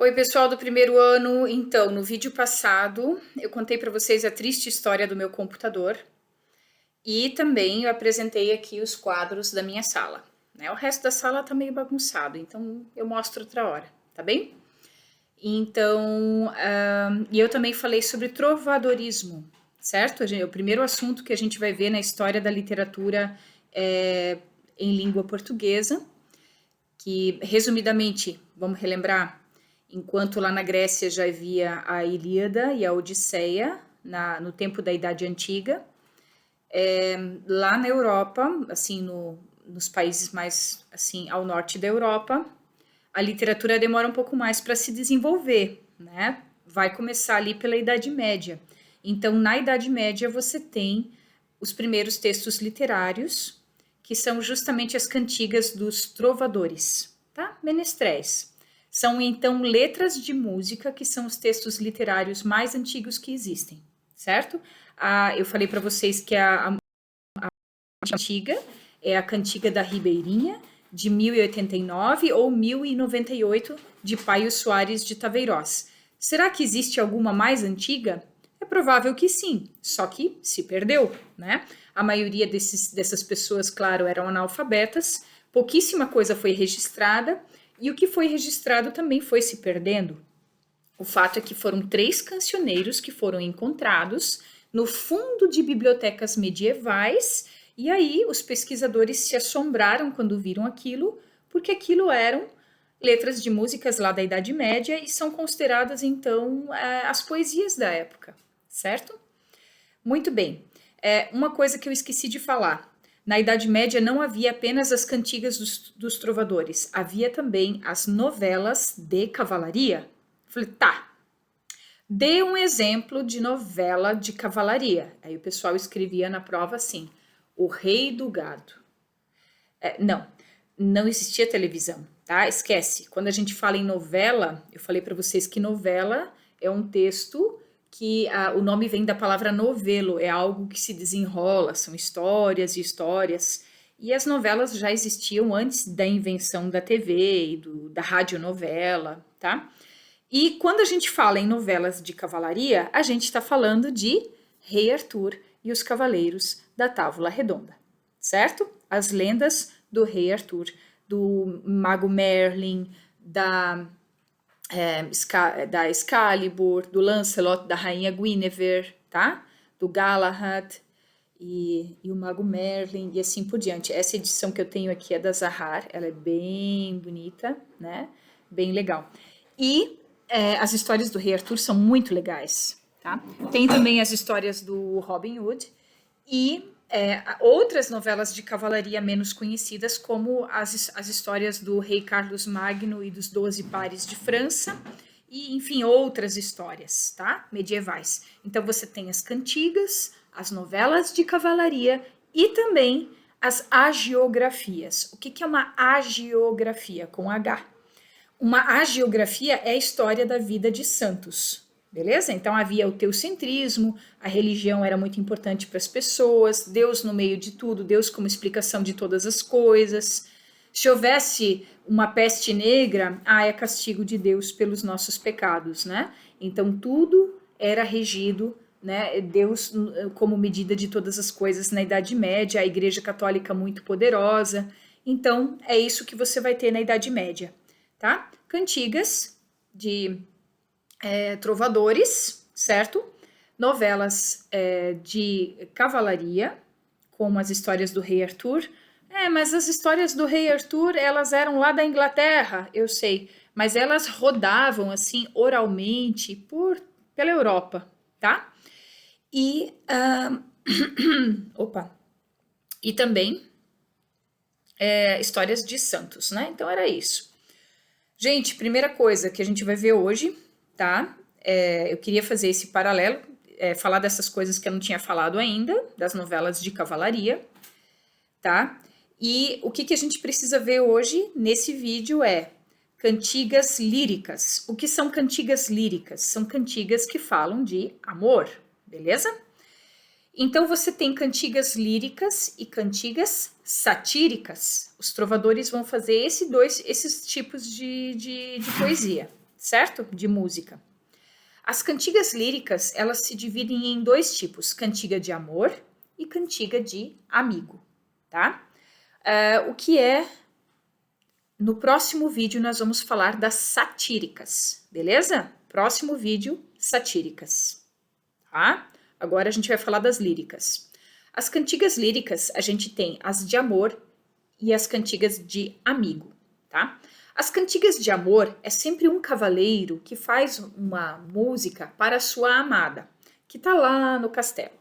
Oi, pessoal do primeiro ano. Então, no vídeo passado, eu contei para vocês a triste história do meu computador e também eu apresentei aqui os quadros da minha sala, né? O resto da sala tá meio bagunçado, então eu mostro outra hora, tá bem? Então, e eu também falei sobre trovadorismo, certo? O primeiro assunto que a gente vai ver na história da literatura em língua portuguesa, que, resumidamente, vamos relembrar, enquanto lá na Grécia já havia a Ilíada e a Odisseia, no tempo da Idade Antiga, lá na Europa, assim, nos países mais assim ao norte da Europa, a literatura demora um pouco mais para se desenvolver, né? Vai começar ali pela Idade Média. Então, na Idade Média, você tem os primeiros textos literários, que são justamente as cantigas dos trovadores, tá? Menestréis. São, então, letras de música, que são os textos literários mais antigos que existem, certo? Eu falei para vocês que a antiga é a Cantiga da Ribeirinha, de 1089 ou 1098, de Paio Soares de Taveirós. Será que existe alguma mais antiga? É provável que sim, só que se perdeu, né? A maioria dessas pessoas, claro, eram analfabetas, pouquíssima coisa foi registrada, e o que foi registrado também foi se perdendo. O fato é que foram 3 cancioneiros que foram encontrados no fundo de bibliotecas medievais, e aí os pesquisadores se assombraram quando viram aquilo, porque aquilo eram letras de músicas lá da Idade Média e são consideradas, então, as poesias da época, certo? Muito bem. Uma coisa que eu esqueci de falar. Na Idade Média não havia apenas as cantigas dos trovadores, havia também as novelas de cavalaria. Falei, tá, dê um exemplo de novela de cavalaria. Aí o pessoal escrevia na prova assim, O Rei do Gado. Não existia televisão, tá? Esquece. Quando a gente fala em novela, eu falei para vocês que novela é um texto que o nome vem da palavra novelo, é algo que se desenrola, são histórias e histórias. E as novelas já existiam antes da invenção da TV e da radionovela, tá? E quando a gente fala em novelas de cavalaria, a gente está falando de Rei Arthur e os Cavaleiros da Távola Redonda, certo? As lendas do Rei Arthur, do Mago Merlin, da Excalibur, do Lancelot, da Rainha Guinevere, tá? Do Galahad e o Mago Merlin e assim por diante. Essa edição que eu tenho aqui é da Zahar, ela é bem bonita, né? Bem legal. E as histórias do Rei Arthur são muito legais, tá? Tem também as histórias do Robin Hood e outras novelas de cavalaria menos conhecidas, como as histórias do Rei Carlos Magno e dos 12 Pares de França, e, enfim, outras histórias, tá? Medievais. Então, você tem as cantigas, as novelas de cavalaria e também as hagiografias. O que é uma hagiografia? Com H. Uma hagiografia é a história da vida de santos, beleza? Então havia o teocentrismo, a religião era muito importante para as pessoas, Deus no meio de tudo, Deus como explicação de todas as coisas. Se houvesse uma peste negra, é castigo de Deus pelos nossos pecados, né? Então tudo era regido, né? Deus como medida de todas as coisas na Idade Média, a Igreja Católica muito poderosa. Então é isso que você vai ter na Idade Média. Tá? Cantigas de trovadores, certo? Novelas de cavalaria, como as histórias do Rei Arthur. Mas as histórias do Rei Arthur, elas eram lá da Inglaterra, eu sei, mas elas rodavam assim oralmente pela Europa, tá? E e também histórias de santos, né? Então era isso. Gente, primeira coisa que a gente vai ver hoje, tá? Eu queria fazer esse paralelo, falar dessas coisas que eu não tinha falado ainda, das novelas de cavalaria, tá? E o que a gente precisa ver hoje nesse vídeo é cantigas líricas. O que são cantigas líricas? São cantigas que falam de amor, beleza? Então você tem cantigas líricas e cantigas satíricas. Os trovadores vão fazer esses tipos de poesia, certo? De música. As cantigas líricas, elas se dividem em dois tipos, cantiga de amor e cantiga de amigo, tá? O que é... No próximo vídeo nós vamos falar das satíricas, beleza? Próximo vídeo, satíricas, tá? Agora a gente vai falar das líricas. As cantigas líricas, a gente tem as de amor e as cantigas de amigo, tá? As cantigas de amor é sempre um cavaleiro que faz uma música para a sua amada, que tá lá no castelo.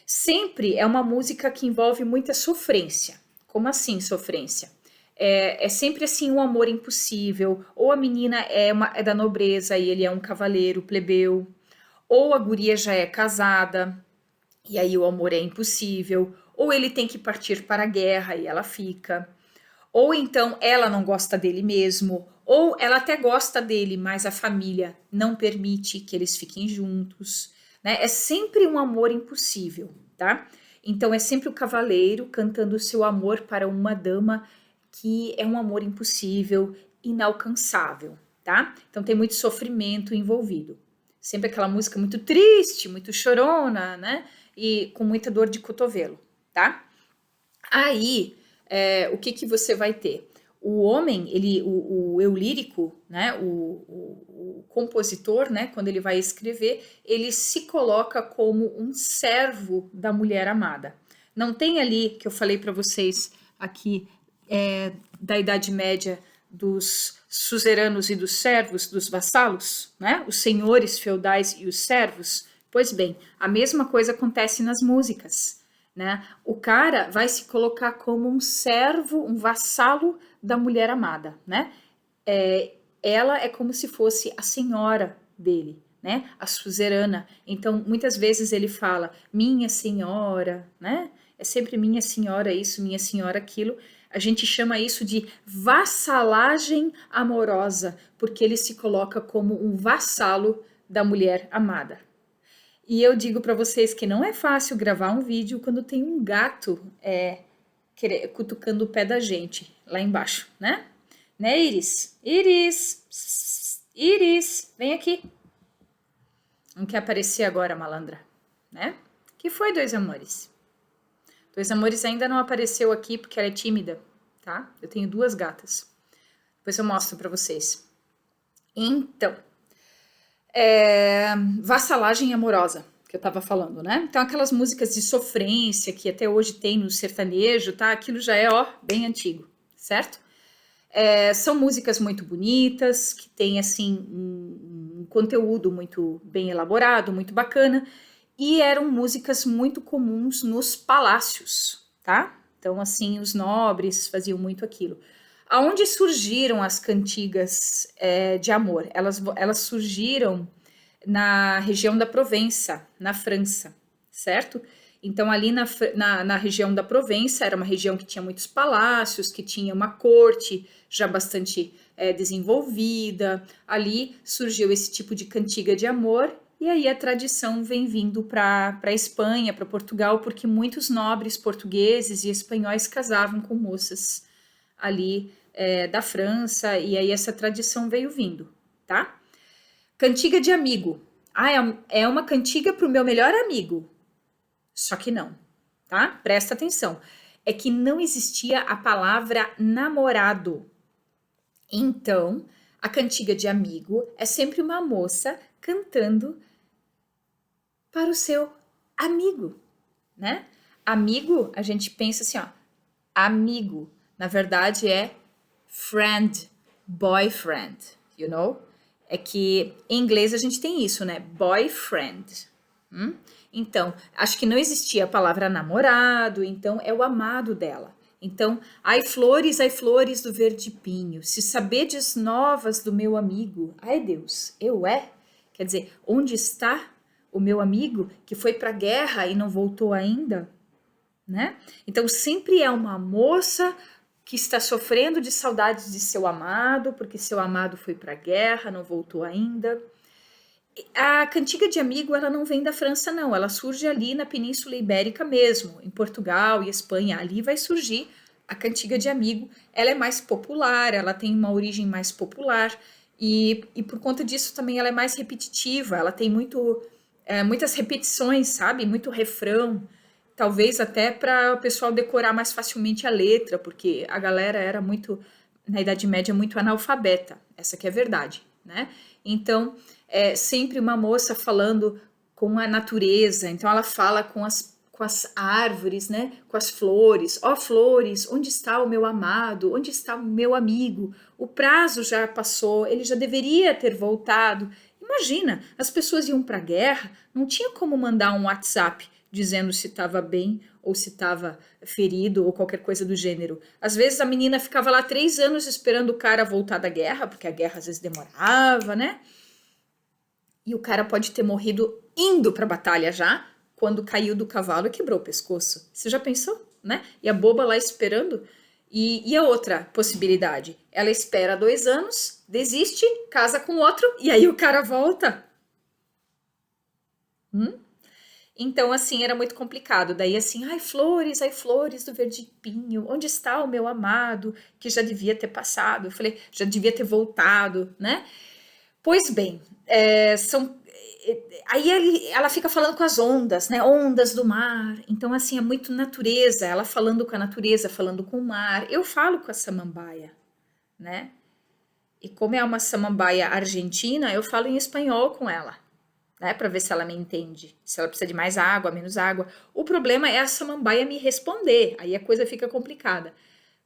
Sempre é uma música que envolve muita sofrência. Como assim sofrência? É sempre assim um amor impossível, ou a menina é da nobreza e ele é um cavaleiro plebeu, ou a guria já é casada e aí o amor é impossível, ou ele tem que partir para a guerra e ela fica, ou então ela não gosta dele mesmo, ou ela até gosta dele, mas a família não permite que eles fiquem juntos, né? É sempre um amor impossível, tá? Então é sempre o cavaleiro cantando o seu amor para uma dama que é um amor impossível, inalcançável, tá? Então tem muito sofrimento envolvido. Sempre aquela música muito triste, muito chorona, né? E com muita dor de cotovelo, tá? Aí, o que você vai ter? O homem, o eu lírico, né? O compositor, né? Quando ele vai escrever, ele se coloca como um servo da mulher amada. Não tem ali, que eu falei para vocês aqui, da Idade Média, dos suzeranos e dos servos, dos vassalos, né? Os senhores feudais e os servos. Pois bem, a mesma coisa acontece nas músicas, né? O cara vai se colocar como um servo, um vassalo da mulher amada, né? Ela é como se fosse a senhora dele, né? A suzerana. Então, muitas vezes ele fala, minha senhora, né? É sempre minha senhora isso, minha senhora aquilo. A gente chama isso de vassalagem amorosa, porque ele se coloca como um vassalo da mulher amada. E eu digo para vocês que não é fácil gravar um vídeo quando tem um gato cutucando o pé da gente lá embaixo, né? Né, Iris? Iris! Psss, Iris, vem aqui. Não quer aparecer agora, malandra, né? Que foi, Dois Amores? Dois Amores ainda não apareceu aqui porque ela é tímida, tá? Eu tenho duas gatas. Depois eu mostro para vocês. Então, vassalagem amorosa, que eu tava falando, né? Então, aquelas músicas de sofrência que até hoje tem no sertanejo, tá? Aquilo já é, bem antigo, certo? São músicas muito bonitas, que tem, assim, um conteúdo muito bem elaborado, muito bacana, e eram músicas muito comuns nos palácios, tá? Então, assim, os nobres faziam muito aquilo. Aonde surgiram as cantigas de amor? Elas surgiram na região da Provença, na França, certo? Então, ali na região da Provença, era uma região que tinha muitos palácios, que tinha uma corte já bastante desenvolvida. Ali surgiu esse tipo de cantiga de amor, e aí a tradição vem vindo para a Espanha, para Portugal, porque muitos nobres portugueses e espanhóis casavam com moças ali da França, e aí essa tradição veio vindo, tá? Cantiga de amigo. É uma cantiga para o meu melhor amigo. Só que não, tá? Presta atenção. É que não existia a palavra namorado. Então, a cantiga de amigo é sempre uma moça cantando para o seu amigo, né? Amigo, a gente pensa assim, amigo. Na verdade é friend, boyfriend, you know? É que em inglês a gente tem isso, né? Boyfriend. Então, acho que não existia a palavra namorado, então é o amado dela. Então, ai flores do verde pinho, se sabedes novas do meu amigo, ai Deus, quer dizer, onde está o meu amigo que foi para a guerra e não voltou ainda, né? Então, sempre é uma moça que está sofrendo de saudades de seu amado, porque seu amado foi para a guerra, não voltou ainda. A cantiga de amigo, ela não vem da França, não. Ela surge ali na Península Ibérica mesmo, em Portugal e Espanha. Ali vai surgir a cantiga de amigo. Ela é mais popular, ela tem uma origem mais popular. E por conta disso também ela é mais repetitiva, ela tem muitas repetições, sabe? Muito refrão, talvez até para o pessoal decorar mais facilmente a letra, porque a galera era muito, na Idade Média, muito analfabeta, essa que é a verdade, né? Então, é sempre uma moça falando com a natureza, então ela fala com as árvores, né? Com as flores. Ó flores, onde está o meu amado? Onde está o meu amigo? O prazo já passou, ele já deveria ter voltado. Imagina, as pessoas iam para a guerra, não tinha como mandar um WhatsApp dizendo se estava bem ou se estava ferido ou qualquer coisa do gênero. Às vezes a menina ficava lá 3 anos esperando o cara voltar da guerra, porque a guerra às vezes demorava, né? E o cara pode ter morrido indo para a batalha já, quando caiu do cavalo e quebrou o pescoço. Você já pensou, né? E a boba lá esperando. E a outra possibilidade? Ela espera 2 anos, desiste, casa com outro e aí o cara volta. Então, assim, era muito complicado. Daí, assim, ai, flores do verde pinho, onde está o meu amado, que já devia ter passado? Eu falei, já devia ter voltado, né? Pois bem, aí ela fica falando com as ondas, né? Ondas do mar. Então, assim, é muito natureza. Ela falando com a natureza, falando com o mar. Eu falo com a samambaia, né? E como é uma samambaia argentina, eu falo em espanhol com ela, né? Para ver se ela me entende. Se ela precisa de mais água, menos água. O problema é a samambaia me responder. Aí a coisa fica complicada.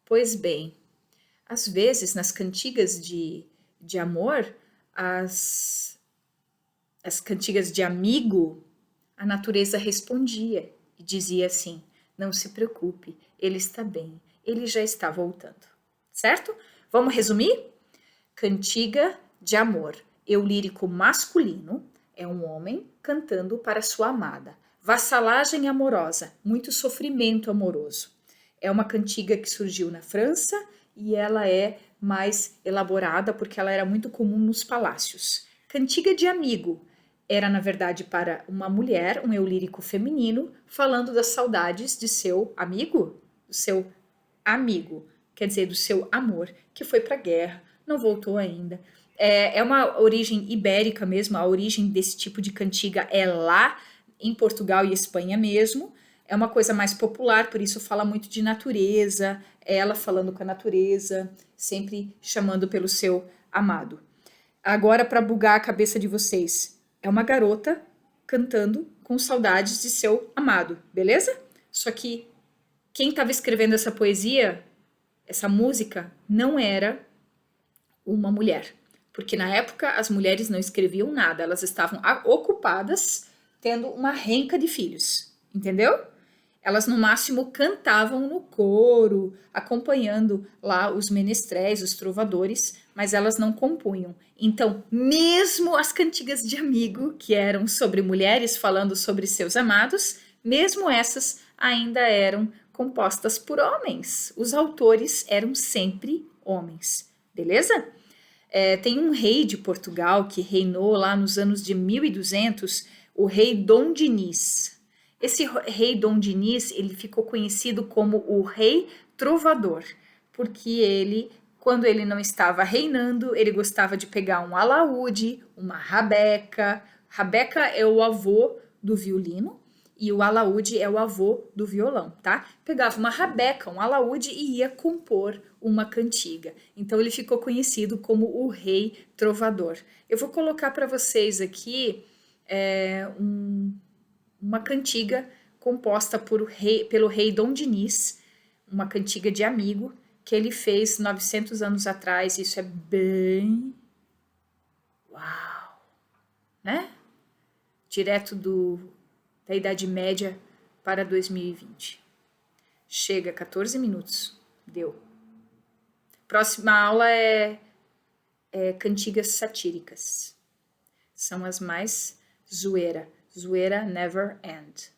Pois bem, às vezes nas cantigas de amor, as as cantigas de amigo, a natureza respondia e dizia assim: não se preocupe, ele está bem, ele já está voltando. Certo? Vamos resumir? Cantiga de amor. Eu lírico masculino é um homem cantando para sua amada. Vassalagem amorosa, muito sofrimento amoroso. É uma cantiga que surgiu na França e ela é mais elaborada porque ela era muito comum nos palácios. Cantiga de amigo era, na verdade, para uma mulher, um eu lírico feminino, falando das saudades de seu amigo, do seu amigo, quer dizer, do seu amor, que foi para a guerra, não voltou ainda. É uma origem ibérica mesmo, a origem desse tipo de cantiga é lá em Portugal e Espanha mesmo. É uma coisa mais popular, por isso fala muito de natureza, ela falando com a natureza, sempre chamando pelo seu amado. Agora, para bugar a cabeça de vocês, é uma garota cantando com saudades de seu amado, beleza? Só que quem estava escrevendo essa poesia, essa música, não era uma mulher. Porque na época as mulheres não escreviam nada, elas estavam ocupadas tendo uma renca de filhos, entendeu? Elas no máximo cantavam no coro, acompanhando lá os menestréis, os trovadores, mas elas não compunham. Então, mesmo as cantigas de amigo, que eram sobre mulheres falando sobre seus amados, mesmo essas ainda eram compostas por homens. Os autores eram sempre homens, beleza? Tem um rei de Portugal que reinou lá nos anos de 1200, o rei Dom Dinis. Esse rei Dom Dinis, ele ficou conhecido como o rei trovador, porque ele, quando ele não estava reinando, ele gostava de pegar um alaúde, uma rabeca. Rabeca é o avô do violino e o alaúde é o avô do violão, tá? Pegava uma rabeca, um alaúde e ia compor uma cantiga. Então ele ficou conhecido como o rei trovador. Eu vou colocar para vocês aqui uma cantiga composta pelo rei Dom Dinis, uma cantiga de amigo que ele fez 900 anos atrás. Isso é bem... Uau! Né? Direto da Idade Média para 2020. Chega, 14 minutos. Deu. Próxima aula é cantigas satíricas. São as mais zoeira. Zoeira never end.